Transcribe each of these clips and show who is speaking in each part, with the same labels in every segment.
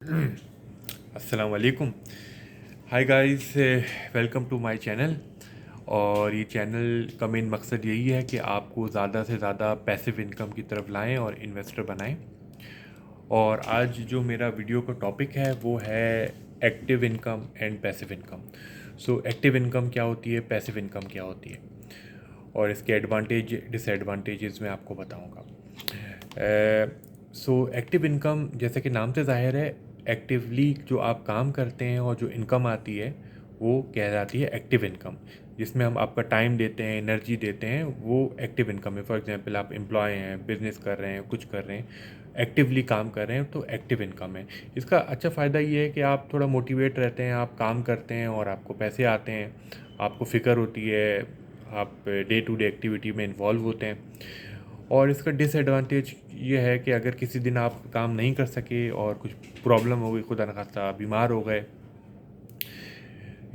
Speaker 1: अस्सलाम वालेकुम। Hi guys, welcome to my channel. और ये चैनल का मेन मकसद यही है कि आपको ज़्यादा से ज़्यादा पैसिव इनकम की तरफ लाएं और इन्वेस्टर बनाएं। और आज जो मेरा वीडियो का टॉपिक है वो है active income and passive income. So active income क्या होती है, पैसिव इनकम क्या होती है, और इसके एडवांटेज डिसएडवांटेजेस मैं आपको बताऊंगा। सो एक्टिव इनकम, जैसे कि नाम से ज़ाहिर है, एक्टिवली जो आप काम करते हैं और जो इनकम आती है वो कहलाती है एक्टिव इनकम। जिसमें हम आपका टाइम देते हैं, एनर्जी देते हैं, वो एक्टिव इनकम है। फॉर एग्जांपल आप एम्प्लॉय हैं, बिजनेस कर रहे हैं, कुछ कर रहे हैं, एक्टिवली काम कर रहे हैं, तो एक्टिव इनकम है। इसका अच्छा फ़ायदा ये है कि आप थोड़ा मोटिवेट रहते हैं, आप काम करते हैं और आपको पैसे आते हैं, आपको फ़िक्र होती है, आप डे टू डे एक्टिविटी में इन्वॉल्व होते हैं। और इसका डिसएडवांटेज ये है कि अगर किसी दिन आप काम नहीं कर सके और कुछ प्रॉब्लम हो गई, खुदा न खास्ता बीमार हो गए,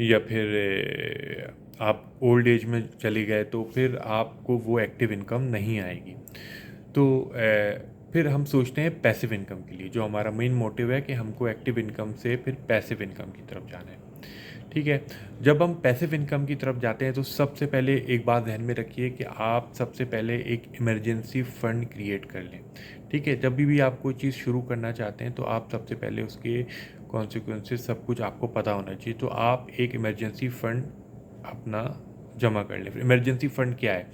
Speaker 1: या फिर आप ओल्ड एज में चले गए, तो फिर आपको वो एक्टिव इनकम नहीं आएगी। तो फिर हम सोचते हैं पैसिव इनकम के लिए। जो हमारा मेन मोटिव है कि हमको एक्टिव इनकम से फिर पैसिव इनकम की तरफ जाना है। ठीक है। जब हम पैसिव इनकम की तरफ जाते हैं तो सबसे पहले एक बात ध्यान में रखिए कि आप सबसे पहले एक इमरजेंसी फ़ंड क्रिएट कर लें। ठीक है। जब भी आप कोई चीज़ शुरू करना चाहते हैं तो आप सबसे पहले उसके कॉन्सिक्वेंसेस सब कुछ आपको पता होना चाहिए। तो आप एक इमरजेंसी फ़ंड अपना जमा कर लें। इमरजेंसी फ़ंड क्या है?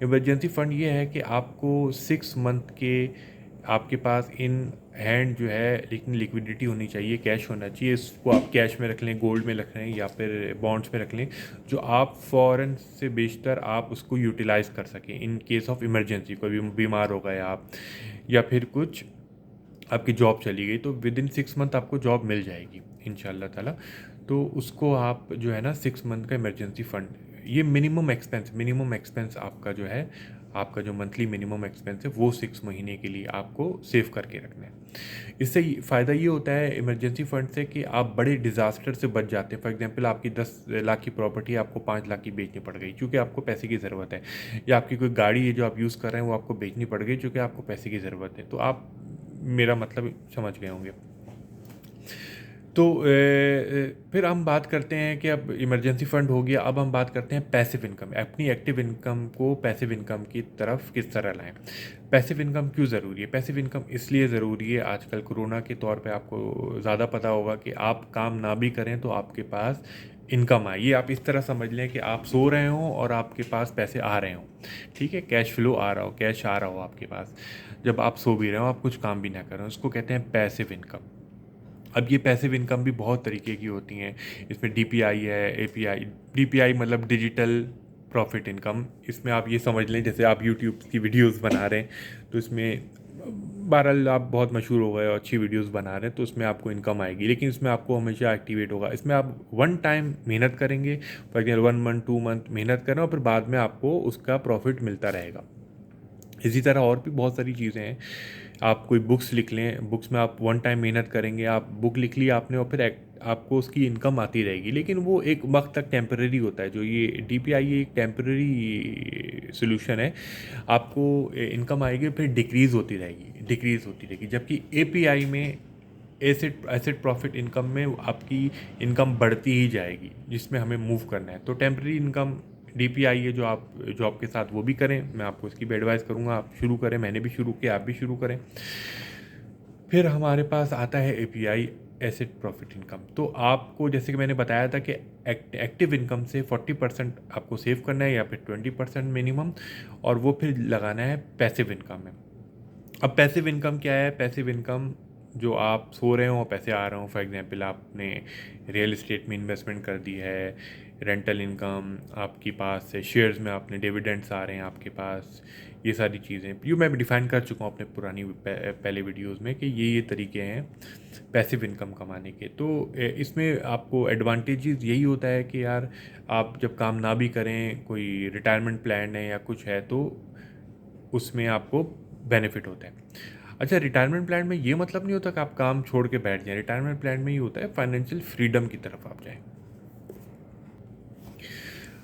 Speaker 1: इमरजेंसी फ़ंड ये है कि आपको 6 मंथ के आपके पास इन हैंड जो है, लेकिन लिक्विडिटी होनी चाहिए, कैश होना चाहिए। इसको आप कैश में रख लें, गोल्ड में रख लें, या फिर बॉन्ड्स में रख लें, जो आप फ़ौरन से बेशतर आप उसको यूटिलाइज़ कर सकें इन केस ऑफ इमरजेंसी। कोई भी बीमार हो गए आप, या फिर कुछ आपकी जॉब चली गई, तो विद इन 6 मंथ आपको जॉब मिल जाएगी इंशाल्लाह ताला। तो उसको आप जो है ना, 6 मंथ का इमरजेंसी फ़ंड, ये मिनिमम एक्सपेंस आपका जो है, आपका जो मंथली मिनिमम एक्सपेंस है वो 6 महीने के लिए आपको सेव करके रखना है। इससे फ़ायदा ये होता है इमरजेंसी फ़ंड से कि आप बड़े डिज़ास्टर से बच जाते हैं। फॉर एग्जांपल आपकी 10 लाख की प्रॉपर्टी आपको 5 लाख की बेचनी पड़ गई क्योंकि आपको पैसे की ज़रूरत है, या आपकी कोई गाड़ी है जो आप यूज़ कर रहे हैं वो आपको बेचनी पड़ गई क्योंकि आपको पैसे की ज़रूरत है। तो आप मेरा मतलब समझ गए होंगे। तो फिर हम बात करते हैं कि अब इमरजेंसी फ़ंड हो गया, अब हम बात करते हैं पैसिव इनकम। अपनी एक्टिव इनकम को पैसिव इनकम की तरफ किस तरह लाएं। पैसिव इनकम क्यों ज़रूरी है? पैसिव इनकम इसलिए ज़रूरी है, आजकल कोरोना के तौर पे आपको ज़्यादा पता होगा कि आप काम ना भी करें तो आपके पास इनकम आए। ये आप इस तरह समझ लें कि आप सो रहे हों और आपके पास पैसे आ रहे हों। ठीक है, कैश फ्लो आ रहा हो, कैश आ रहा हो आपके पास, जब आप सो भी रहे हो, आप कुछ काम भी ना करें, उसको कहते हैं पैसिव इनकम। अब ये पैसिव इनकम भी बहुत तरीके की होती हैं। इसमें डीपीआई है, एपीआई। डीपीआई मतलब डिजिटल प्रॉफिट इनकम। इसमें आप ये समझ लें जैसे आप यूट्यूब की वीडियोस बना रहे हैं, तो इसमें बहरहाल आप बहुत मशहूर हो गए और अच्छी वीडियोस बना रहे हैं, तो उसमें आपको इनकम आएगी, लेकिन इसमें आपको हमेशा एक्टिवेट होगा। इसमें आप वन टाइम मेहनत करेंगे, फॉर एग्जाम्पल 1 मंथ 2 मंथ मेहनत करें, और फिर बाद में आपको उसका प्रॉफिट मिलता रहेगा। इसी तरह और भी बहुत सारी चीज़ें हैं। आप कोई बुक्स लिख लें, बुक्स में आप वन टाइम मेहनत करेंगे, आप बुक लिख ली आपने, और फिर आपको उसकी इनकम आती रहेगी, लेकिन वो एक वक्त तक टेम्परेरी होता है। जो ये डीपीआई एक टेम्परेरी सोल्यूशन है। आपको इनकम आएगी, फिर डिक्रीज़ होती रहेगी। जबकि एपीआई में एसेट एसेट प्रॉफिट इनकम में आपकी इनकम बढ़ती ही जाएगी, जिसमें हमें मूव करना है। तो टेम्परेरी इनकम डीपीआई है, जो आप जॉब के साथ वो भी करें, मैं आपको इसकी भी एडवाइस करूँगा, आप शुरू करें। मैंने भी शुरू किया, आप भी शुरू करें। फिर हमारे पास आता है एपीआई, एसेट प्रॉफिट इनकम। तो आपको जैसे कि मैंने बताया था कि एक्टिव इनकम से 40% आपको सेव करना है, या फिर 20% मिनिमम, और वो फिर लगाना है पैसिव इनकम में। अब पैसिव इनकम क्या है? पैसिव इनकम, जो आप सो रहे हो पैसे आ रहे हो। फॉर एग्जांपल आपने रियल इस्टेट में इन्वेस्टमेंट कर दी है, रेंटल इनकम आपके पास है, शेयर्स में आपने डिविडेंड्स आ रहे हैं आपके पास, ये सारी चीज़ें जो मैं डिफ़ाइन कर चुका हूँ अपने पुरानी पहले वीडियोस में कि ये तरीके हैं पैसिव इनकम कमाने के। तो इसमें आपको एडवांटेजेस यही होता है कि यार, आप जब काम ना भी करें, कोई रिटायरमेंट प्लान है या कुछ है, तो उसमें आपको बेनिफिट होता है। अच्छा, रिटायरमेंट प्लान में ये मतलब नहीं होता कि आप काम छोड़ के बैठ जाएं। रिटायरमेंट प्लान में ये होता है फाइनेंशियल फ्रीडम की तरफ आप जाएं।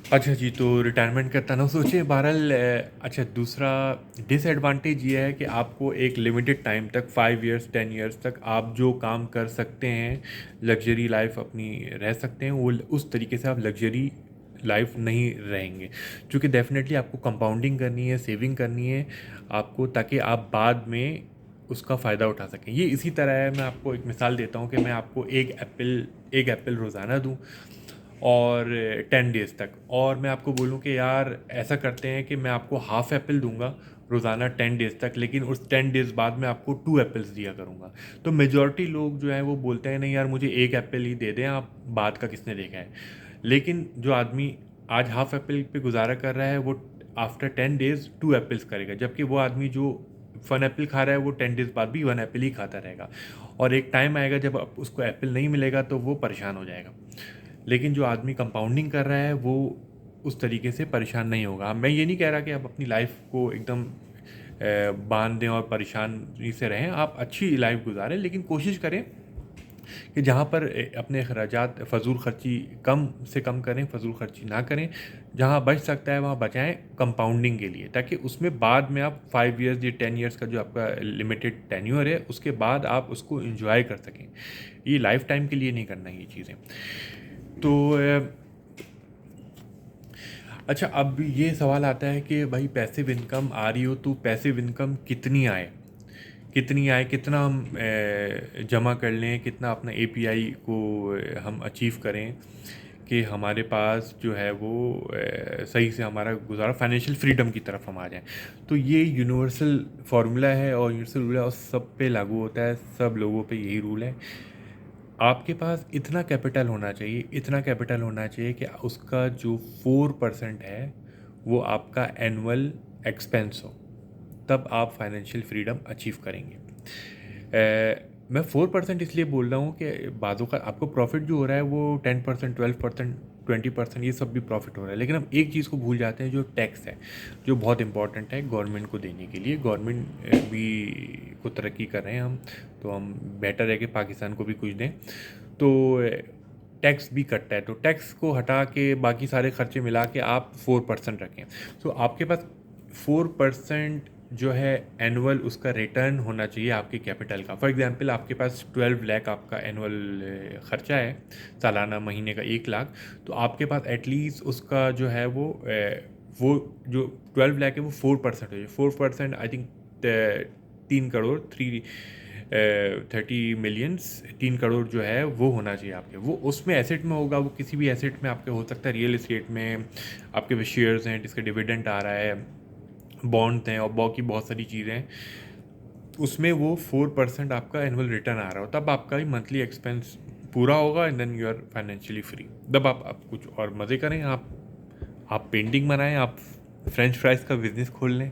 Speaker 1: अच्छा जी, तो रिटायरमेंट का तनव सोचिए बहरहाल। अच्छा, दूसरा डिसएडवांटेज ये है कि आपको एक लिमिटेड टाइम तक 5 इयर्स 10 इयर्स तक आप जो काम कर सकते हैं, लग्जरी लाइफ अपनी रह सकते हैं, वो उस तरीके से आप लग्जरी लाइफ नहीं रहेंगे। क्योंकि डेफिनेटली आपको कंपाउंडिंग करनी है, सेविंग करनी है आपको, ताकि आप बाद में उसका फ़ायदा उठा सकें। ये इसी तरह है, मैं आपको एक मिसाल देता हूँ कि मैं आपको एक एप्पल रोज़ाना दूँ और 10 डेज़ तक, और मैं आपको बोलूँ कि यार ऐसा करते हैं कि मैं आपको हाफ़ एप्पल दूंगा रोज़ाना 10 डेज़ तक, लेकिन उस 10 डेज़ बाद मैं आपको 2 एप्पल्स दिया करूँगा। तो मेजॉरिटी लोग जो हैं वो बोलते हैं नहीं यार मुझे एक एप्पल ही दे दें आप, बाद का किसने देखा है। लेकिन जो आदमी आज हाफ़ एप्पल पे गुजारा कर रहा है वो आफ्टर 10 डेज़ 2 एप्पल्स करेगा, जबकि वो आदमी जो 1 एप्पल खा रहा है वो 10 डेज़ बाद भी 1 एप्पल ही खाता रहेगा। और एक टाइम आएगा जब उसको एप्पल नहीं मिलेगा तो वो परेशान हो जाएगा। लेकिन जो आदमी कंपाउंडिंग कर रहा है वो उस तरीके से परेशान नहीं होगा। मैं ये नहीं कह रहा कि आप अपनी लाइफ को एकदम बांध दें और परेशानी से रहें, आप अच्छी लाइफ गुजारें, लेकिन कोशिश करें कि जहाँ पर अपने अखराजात फ़जूल खर्ची कम से कम करें, फ़जूल खर्ची ना करें। जहाँ बच सकता है वहाँ बचाएं कंपाउंडिंग के लिए, ताकि उसमें बाद में आप 5 इयर्स या 10 इयर्स का जो आपका लिमिटेड टेन्योर है उसके बाद आप उसको इंजॉय कर सकें। ये लाइफ टाइम के लिए नहीं करना ये चीज़ें। तो अच्छा, अब ये सवाल आता है कि भाई पैसिव इनकम आ रही हो तो पैसिव इनकम कितनी आए, कितना हम जमा कर लें, कितना अपना एपीआई को हम अचीव करें कि हमारे पास जो है वो सही से हमारा गुजारा फाइनेंशियल फ्रीडम की तरफ हम आ जाएं। तो ये यूनिवर्सल फार्मूला है और यूनिवर्सल रूल है और सब पे लागू होता है, सब लोगों पे यही रूल है। आपके पास इतना कैपिटल होना चाहिए, इतना कैपिटल होना चाहिए कि उसका जो 4% है वो आपका एनुअल एक्सपेंस हो, तब आप फाइनेंशियल फ्रीडम अचीव करेंगे। मैं 4% इसलिए बोल रहा हूँ कि बाज़ों का आपको प्रॉफिट जो हो रहा है वो 10% 12% 20% ये सब भी प्रॉफिट हो रहा है, लेकिन हम एक चीज़ को भूल जाते हैं जो टैक्स है, जो बहुत इंपॉर्टेंट है गवर्नमेंट को देने के लिए। गवर्नमेंट भी को तरक्की कर रहे हैं हम, तो हम बेटर है कि पाकिस्तान को भी कुछ दें। तो टैक्स भी कटता है, तो टैक्स को हटा के बाकी सारे खर्चे मिला के आप 4% रखें। तो आपके पास 4% जो है एनुअल उसका रिटर्न होना चाहिए आपके कैपिटल का। फॉर एग्जांपल आपके पास 12 लाख आपका एनुअल खर्चा है, सालाना महीने का 1 लाख, तो आपके पास एटलीस्ट उसका जो है वो जो 12 लाख है वो 4% हो जाए। 4% I think 3 crore 30 millions 3 crore जो है वो होना चाहिए आपके। वो उसमें एसेट में होगा, वो किसी भी एसेट में आपके हो सकता है, रियल इस्टेट में आपके शेयर्स हैं जिसका डिविडेंड आ रहा है, बॉन्ड हैं और बाकी बहुत सारी चीज़ें हैं, उसमें वो 4% आपका एनुअल रिटर्न आ रहा हो, तब आपका ही मंथली एक्सपेंस पूरा होगा and then you are financially free. तब आप कुछ और मज़े करें, आप पेंटिंग बनाएं, आप फ्रेंच फ्राइज़ का बिज़नेस खोल लें।